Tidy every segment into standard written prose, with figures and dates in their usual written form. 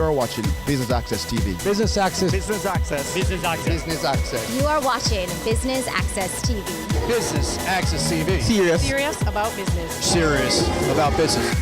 You're watching Business Access TV. Business Access. Business Access. Business Access. Business Access. You are watching Business Access TV. Business Access TV. Serious about business. Serious about business.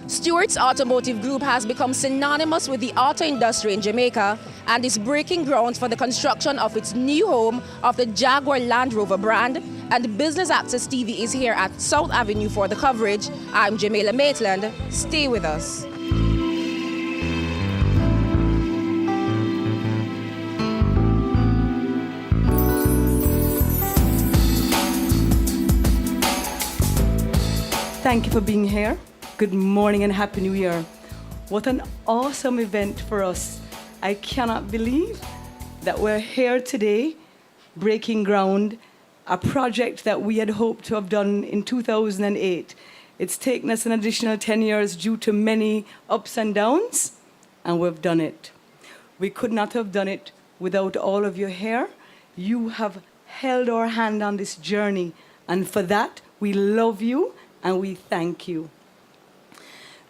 Stewart's Automotive Group has become synonymous with the auto industry in Jamaica and is breaking ground for the construction of its new home of the Jaguar Land Rover brand. And Business Access TV is here at South Avenue for the coverage. I'm Jamila Maitland. Stay with us. Thank you for being here. Good morning and Happy New Year. What an awesome event for us. I cannot believe that we're here today breaking ground, a project that we had hoped to have done in 2008. It's taken us an additional 10 years due to many ups and downs, and we've done it. We could not have done it without all of you here. You have held our hand on this journey, and for that, we love you and we thank you.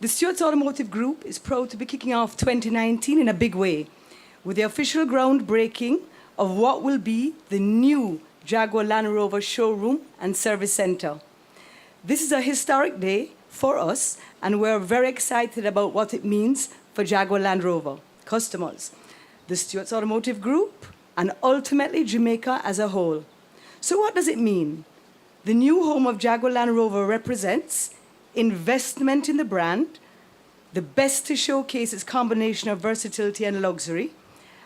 The Stewart's Automotive Group is proud to be kicking off 2019 in a big way with the official groundbreaking of what will be the new Jaguar Land Rover showroom and service center. This is a historic day for us, and we're very excited about what it means for Jaguar Land Rover customers, the Stewart's Automotive Group, and ultimately Jamaica as a whole. So what does it mean? The new home of Jaguar Land Rover represents investment in the brand, the best to showcase its combination of versatility and luxury,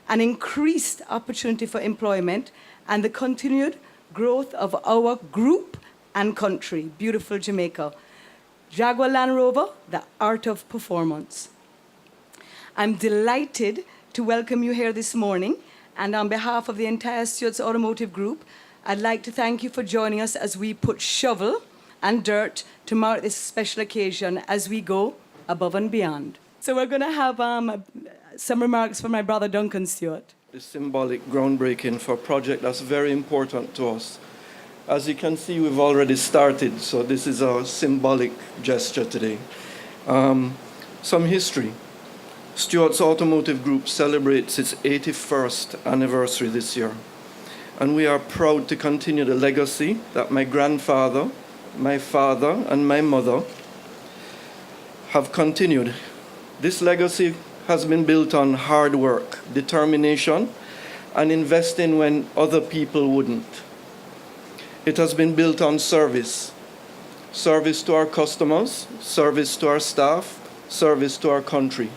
an increased opportunity for employment, and the continued growth of our group and country, beautiful Jamaica. Jaguar Land Rover, the art of performance. I'm delighted to welcome you here this morning, and on behalf of the entire Stewart's Automotive Group, I'd like to thank you for joining us as we put shovel and dirt to mark this special occasion as we go above and beyond. So we're going to have some remarks from my brother Duncan Stewart. The symbolic groundbreaking for a project that's very important to us. As you can see, we've already started, so this is a symbolic gesture today. Some history. Stewart's Automotive Group celebrates its 81st anniversary this year, and we are proud to continue the legacy that my grandfather, my father, and my mother have continued. This legacy has been built on hard work, determination, and investing when other people wouldn't. It has been built on service. Service to our customers, service to our staff, service to our country.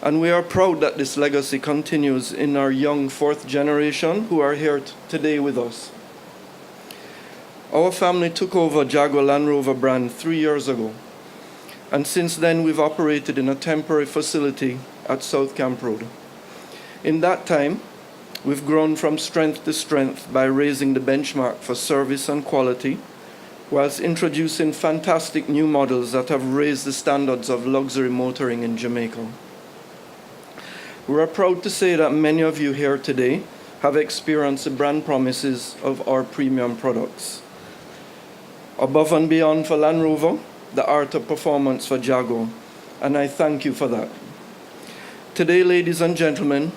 And we are proud that this legacy continues in our young fourth generation who are here today with us. Our family took over Jaguar Land Rover brand 3 years ago, and since then we've operated in a temporary facility at South Camp Road. In that time, we've grown from strength to strength by raising the benchmark for service and quality, whilst introducing fantastic new models that have raised the standards of luxury motoring in Jamaica. We are proud to say that many of you here today have experienced the brand promises of our premium products. Above and beyond for Land Rover, the art of performance for Jaguar, and I thank you for that. Today, ladies and gentlemen,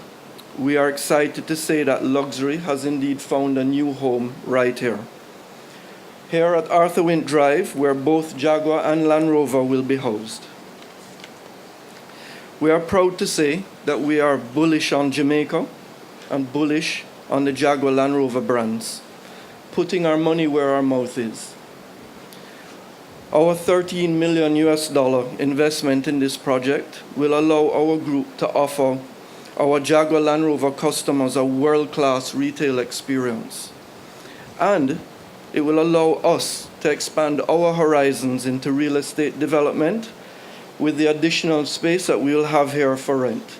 we are excited to say that luxury has indeed found a new home right here. Here at Arthur Wint Drive, where both Jaguar and Land Rover will be housed. We are proud to say that we are bullish on Jamaica and bullish on the Jaguar Land Rover brands, putting our money where our mouth is. Our $13 million investment in this project will allow our group to offer our Jaguar Land Rover customers a world-class retail experience. And it will allow us to expand our horizons into real estate development with the additional space that we will have here for rent.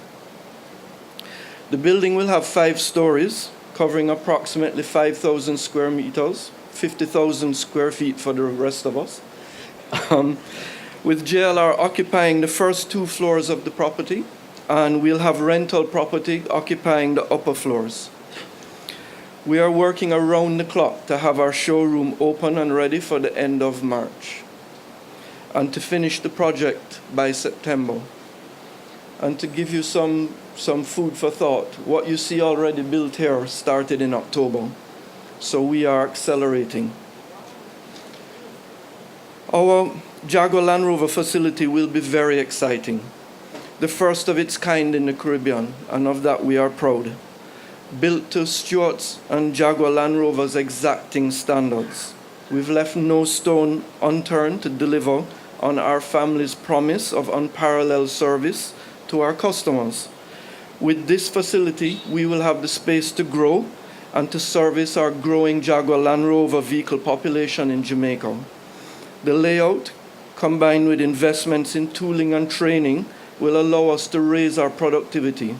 The building will have 5 stories, covering approximately 5,000 square meters, 50,000 square feet for the rest of us. With JLR occupying the first 2 floors of the property, and we'll have rental property occupying the upper floors. We are working around the clock to have our showroom open and ready for the end of March. and to finish the project by September. And to give you some food for thought, what you see already built here started in October, so we are accelerating. Our Jaguar Land Rover facility will be very exciting, the first of its kind in the Caribbean, and of that we are proud. Built to Stuart's and Jaguar Land Rover's exacting standards, we've left no stone unturned to deliver on our family's promise of unparalleled service to our customers. With this facility, we will have the space to grow and to service our growing Jaguar Land Rover vehicle population in Jamaica. The layout, combined with investments in tooling and training, will allow us to raise our productivity.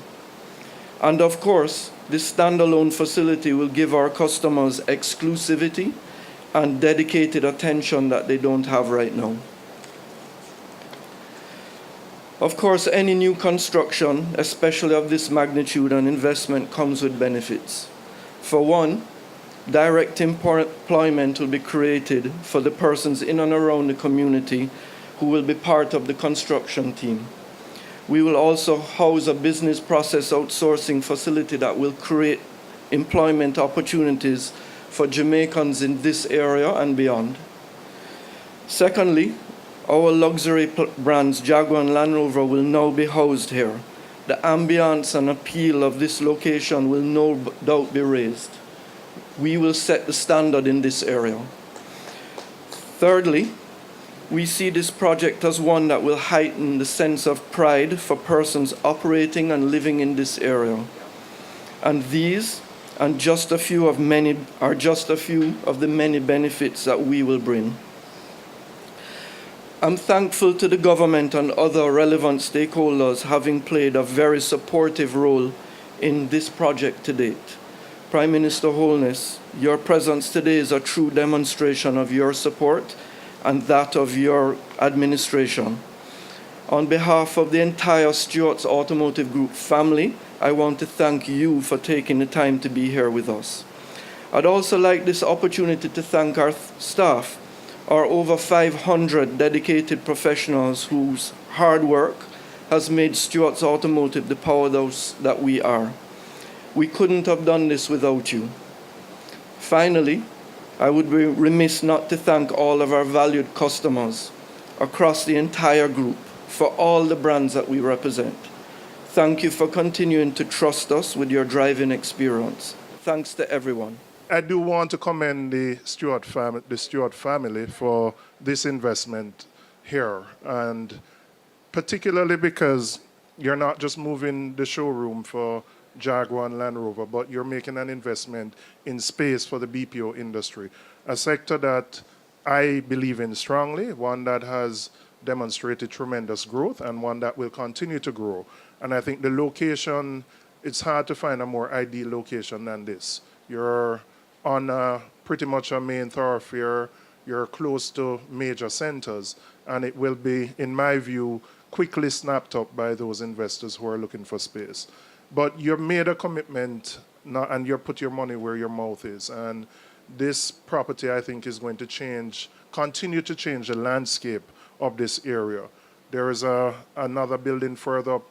And of course, this standalone facility will give our customers exclusivity and dedicated attention that they don't have right now. Of course, any new construction, especially of this magnitude and investment, comes with benefits. For one, direct employment will be created for the persons in and around the community who will be part of the construction team. We will also house a business process outsourcing facility that will create employment opportunities for Jamaicans in this area and beyond. Secondly, our luxury brands Jaguar and Land Rover will now be housed here. The ambience and appeal of this location will no doubt be raised. We will set the standard in this area. Thirdly, we see this project as one that will heighten the sense of pride for persons operating and living in this area. And these are just a few of the many benefits that we will bring. I'm thankful to the government and other relevant stakeholders having played a very supportive role in this project to date. Prime Minister Holness, your presence today is a true demonstration of your support and that of your administration. On behalf of the entire Stewart's Automotive Group family, I want to thank you for taking the time to be here with us. I'd also like this opportunity to thank our staff, our over 500 dedicated professionals whose hard work has made Stewart's Automotive the powerhouse that we are. We couldn't have done this without you. Finally, I would be remiss not to thank all of our valued customers across the entire group for all the brands that we represent. Thank you for continuing to trust us with your driving experience. Thanks to everyone. I do want to commend the Stewart family for this investment here, and particularly because you're not just moving the showroom for Jaguar and Land Rover, but you're making an investment in space for the BPO industry, a sector that I believe in strongly, one that has demonstrated tremendous growth and one that will continue to grow. And I think the location, it's hard to find a more ideal location than this. You're on pretty much a main thoroughfare, you're close to major centers, and it will be, in my view, quickly snapped up by those investors who are looking for space. But you've made a commitment and you put your money where your mouth is. And this property, I think, is going to continue to change the landscape of this area. There is another building further up,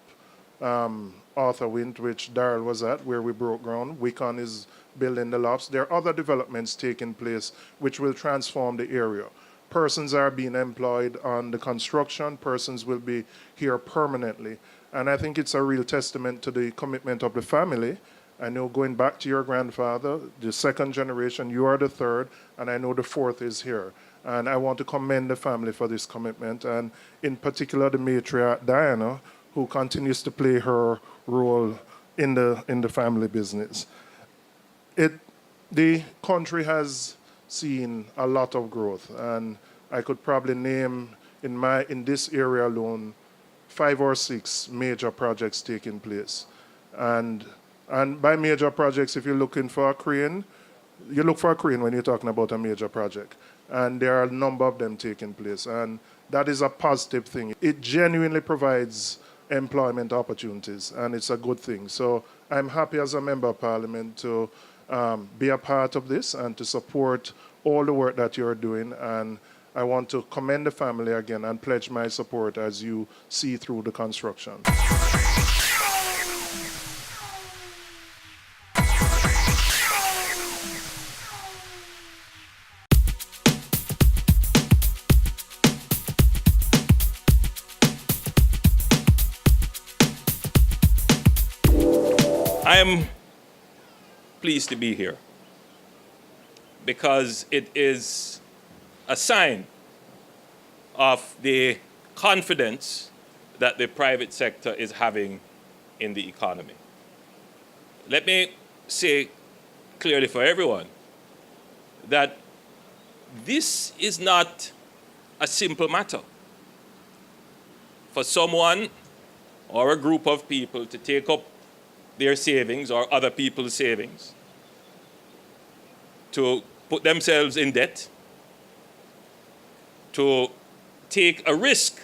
Arthur Wint, which Darrell was at, where we broke ground. Wicon is building the lofts. There are other developments taking place which will transform the area. Persons are being employed on the construction. Persons will be here permanently. And I think it's a real testament to the commitment of the family. I know, going back to your grandfather, the second generation, you are the third, and I know the fourth is here. And I want to commend the family for this commitment, and in particular the matriarch, Diana, who continues to play her role in the family business. The country has seen a lot of growth, and I could probably name in this area alone 5 or 6 major projects taking place. And by major projects, if you're looking for a crane, you look for a crane when you're talking about a major project. And there are a number of them taking place. And that is a positive thing. It genuinely provides employment opportunities, and it's a good thing. So I'm happy as a member of Parliament to be a part of this and to support all the work that you're doing. And I want to commend the family again and pledge my support as you see through the construction. I am pleased to be here because it is a sign of the confidence that the private sector is having in the economy. Let me say clearly for everyone that this is not a simple matter for someone or a group of people to take up their savings or other people's savings, to put themselves in debt, to take a risk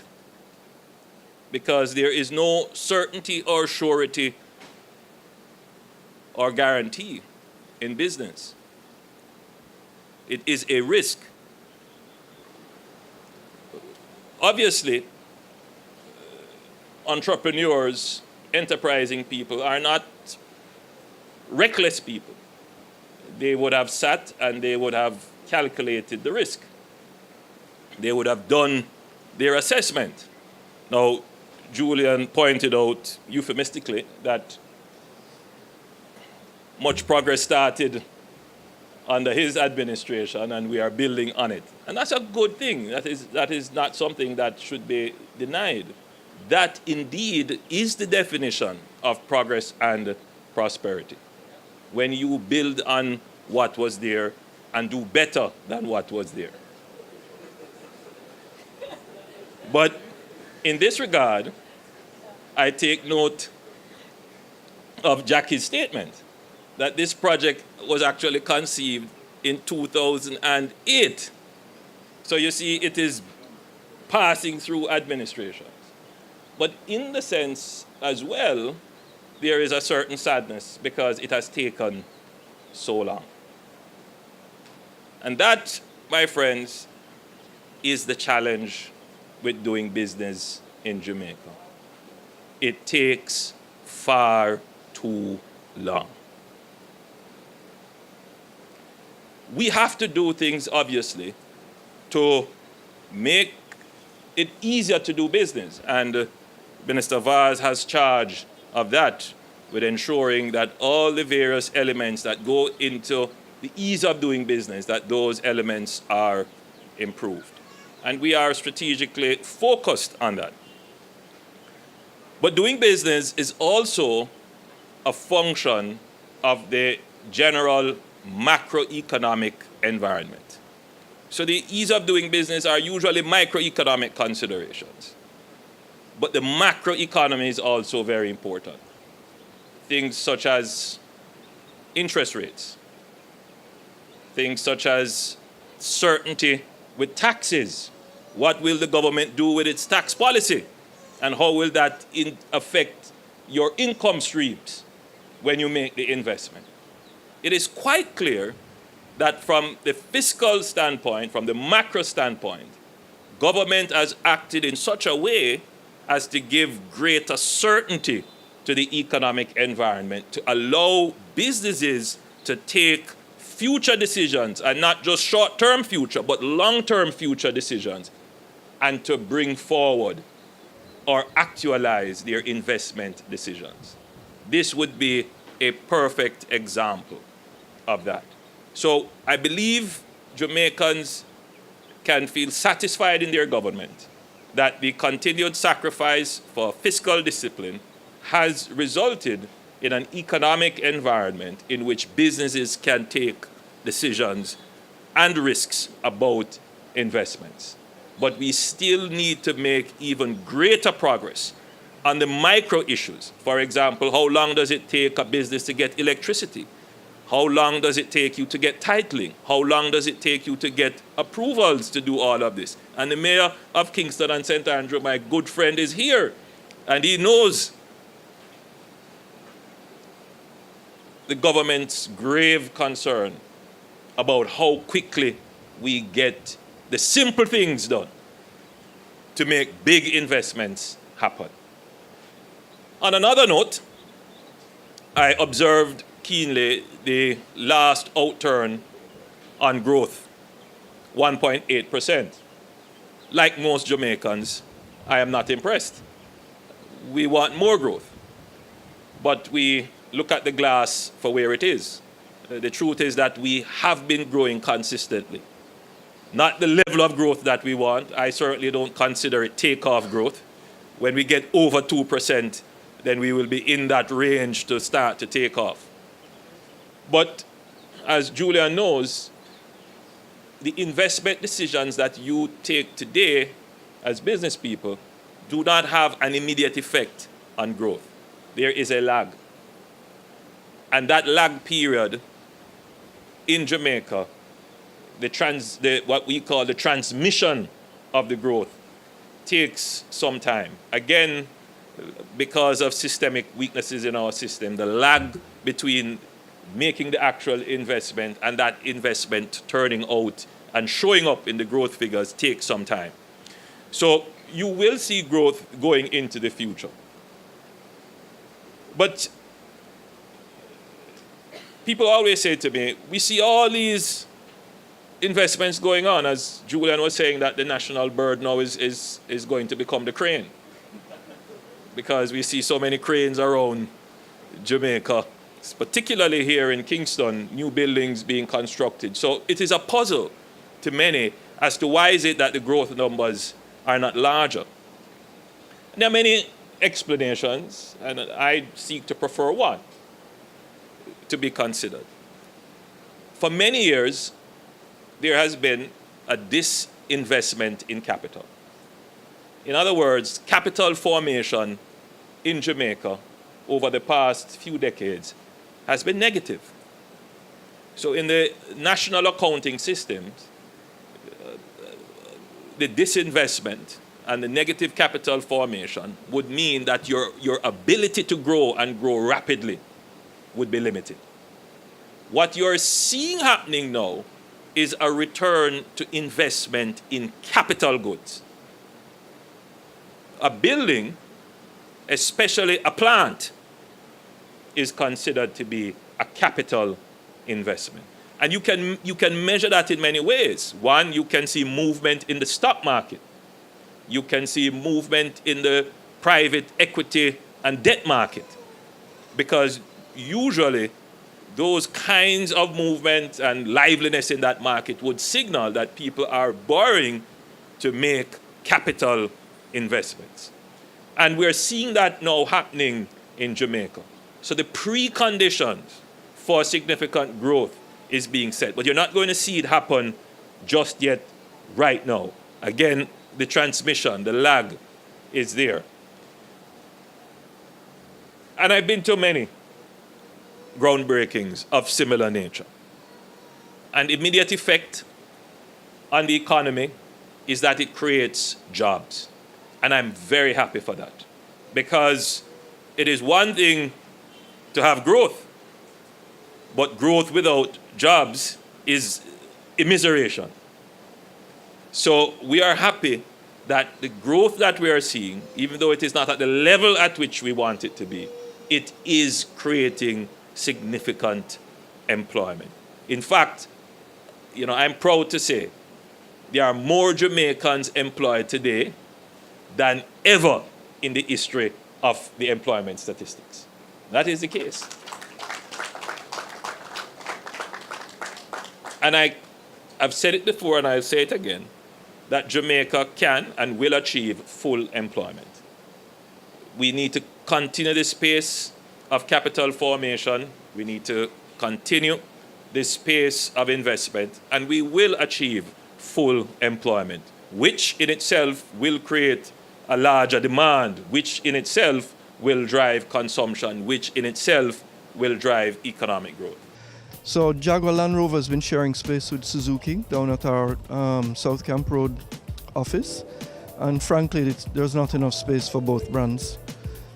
because there is no certainty or surety or guarantee in business. It is a risk. Obviously, entrepreneurs, enterprising people are not reckless people. They would have sat and they would have calculated the risk. They would have done their assessment. Now, Julian pointed out euphemistically that much progress started under his administration and we are building on it. And that's a good thing. That is not something that should be denied. That indeed is the definition of progress and prosperity. When you build on what was there and do better than what was there. But in this regard, I take note of Jackie's statement that this project was actually conceived in 2008. So you see, it is passing through administrations. But in the sense as well, there is a certain sadness because it has taken so long. And that, my friends, is the challenge with doing business in Jamaica. It takes far too long. We have to do things, obviously, to make it easier to do business. And Minister Vaz has charge of that with ensuring that all the various elements that go into the ease of doing business, that those elements are improved. And we are strategically focused on that. But doing business is also a function of the general macroeconomic environment. So the ease of doing business are usually microeconomic considerations. But the macroeconomy is also very important. Things such as interest rates, things such as certainty with taxes. What will the government do with its tax policy? And how will that affect your income streams when you make the investment? It is quite clear that from the fiscal standpoint, from the macro standpoint, government has acted in such a way as to give greater certainty to the economic environment, to allow businesses to take future decisions, and not just short-term future, but long-term future decisions, and to bring forward or actualize their investment decisions. This would be a perfect example of that. So I believe Jamaicans can feel satisfied in their government that the continued sacrifice for fiscal discipline has resulted in an economic environment in which businesses can take decisions and risks about investments. But we still need to make even greater progress on the micro issues. For example, how long does it take a business to get electricity? How long does it take you to get titling? How long does it take you to get approvals to do all of this? And the mayor of Kingston and St. Andrew, my good friend, is here. And he knows the government's grave concern about how quickly we get the simple things done to make big investments happen. On another note, I observed keenly the last outturn on growth, 1.8%. Like most Jamaicans, I am not impressed. We want more growth, but we look at the glass for where it is. The truth is that we have been growing consistently. Not the level of growth that we want. I certainly don't consider it takeoff growth. When we get over 2%, then we will be in that range to start to take off. But as Julian knows, the investment decisions that you take today as business people do not have an immediate effect on growth. There is a lag. And that lag period in Jamaica, what we call the transmission of the growth, takes some time. Again, because of systemic weaknesses in our system, the lag between making the actual investment and that investment turning out and showing up in the growth figures takes some time. So you will see growth going into the future. But people always say to me, we see all these investments going on, as Julian was saying, that the national bird now is going to become the crane. Because we see so many cranes around Jamaica, particularly here in Kingston, new buildings being constructed. So it is a puzzle to many as to why is it that the growth numbers are not larger. And there are many explanations, and I seek to prefer one to be considered. For many years, there has been a disinvestment in capital. In other words, capital formation in Jamaica over the past few decades has been negative. So in the national accounting systems, the disinvestment and the negative capital formation would mean that your ability to grow and grow rapidly would be limited. What you're seeing happening now is a return to investment in capital goods. A building, especially a plant, is considered to be a capital investment. And you can measure that in many ways. One, you can see movement in the stock market. You can see movement in the private equity and debt market. Because usually those kinds of movement and liveliness in that market would signal that people are borrowing to make capital investments. And we're seeing that now happening in Jamaica. So the preconditions for significant growth is being set. But you're not going to see it happen just yet right now. Again, the transmission, the lag is there. And I've been to many groundbreakings of similar nature. And immediate effect on the economy is that it creates jobs. And I'm very happy for that. Because it is one thing to have growth, but growth without jobs is immiseration. So we are happy that the growth that we are seeing, even though it is not at the level at which we want it to be, it is creating significant employment. In fact, I'm proud to say there are more Jamaicans employed today than ever in the history of the employment statistics. That is the case. And I've said it before and I'll say it again, that Jamaica can and will achieve full employment. We need to continue this pace of capital formation. We need to continue this pace of investment, and we will achieve full employment, which in itself will create a larger demand, which in itself will drive consumption, which in itself will drive economic growth. So Jaguar Land Rover has been sharing space with Suzuki down at our South Camp Road office. And frankly, there's not enough space for both brands.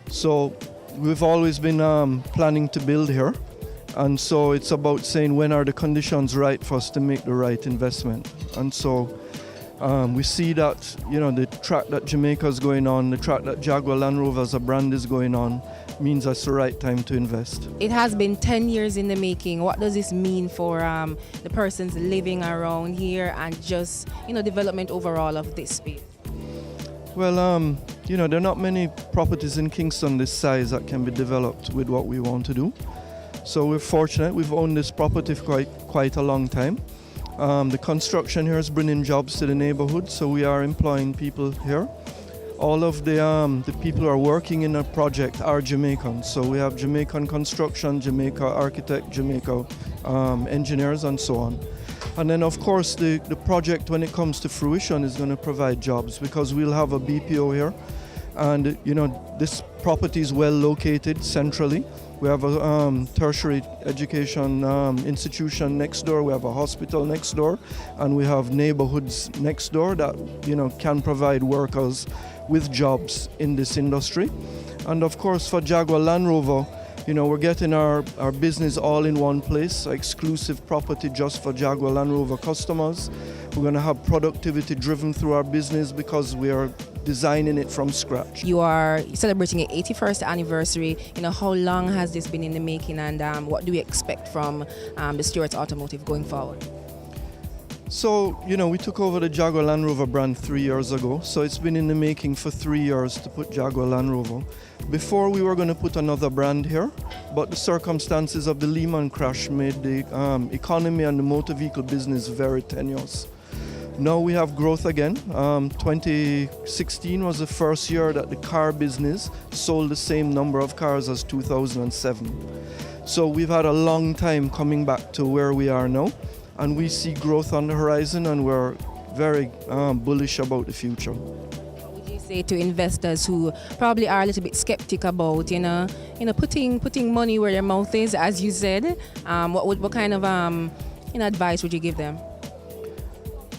So we've always been planning to build here. And so it's about saying when are the conditions right for us to make the right investment. And so We see that, the track that Jamaica is going on, the track that Jaguar Land Rover as a brand is going on, means that's the right time to invest. It has been 10 years in the making. What does this mean for the persons living around here and just, development overall of this space? Well, there are not many properties in Kingston this size that can be developed with what we want to do. So we're fortunate. We've owned this property for quite a long time. The construction here is bringing jobs to the neighborhood, so we are employing people here. All of the people who are working in the project are Jamaicans. So we have Jamaican construction, Jamaica architect, Jamaica engineers, and so on. And then, of course, the project, when it comes to fruition, is going to provide jobs because we'll have a BPO here. And, this property is well located centrally. We have a tertiary education institution next door. We have a hospital next door. And we have neighborhoods next door that, can provide workers with jobs in this industry. And, of course, for Jaguar Land Rover, we're getting our business all in one place, exclusive property just for Jaguar Land Rover customers. We're going to have productivity driven through our business because we are designing it from scratch. You are celebrating your 81st anniversary. How long has this been in the making, and what do we expect from the Stewart's Automotive going forward? So, we took over the Jaguar Land Rover brand 3 years ago. So it's been in the making for 3 years to put Jaguar Land Rover. Before we were going to put another brand here, but the circumstances of the Lehman crash made the economy and the motor vehicle business very tenuous. Now we have growth again. 2016 was the first year that the car business sold the same number of cars as 2007. So we've had a long time coming back to where we are now. And we see growth on the horizon, and we're very bullish about the future. What would you say to investors who probably are a little bit skeptic about, putting money where their mouth is, as you said? What kind of advice would you give them?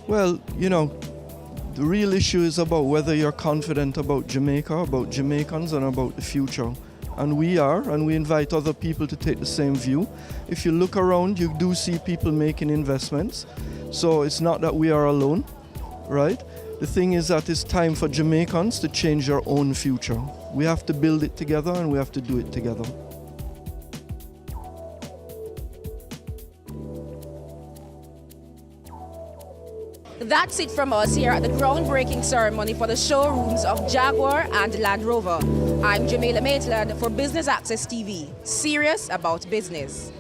Well, the real issue is about whether you're confident about Jamaica, about Jamaicans, and about the future. And we are, and we invite other people to take the same view. If you look around, you do see people making investments. So it's not that we are alone, right? The thing is that it's time for Jamaicans to change their own future. We have to build it together, and we have to do it together. That's it from us here at the groundbreaking ceremony for the showrooms of Jaguar and Land Rover. I'm Jamila Maitland for Business Access TV, serious about business.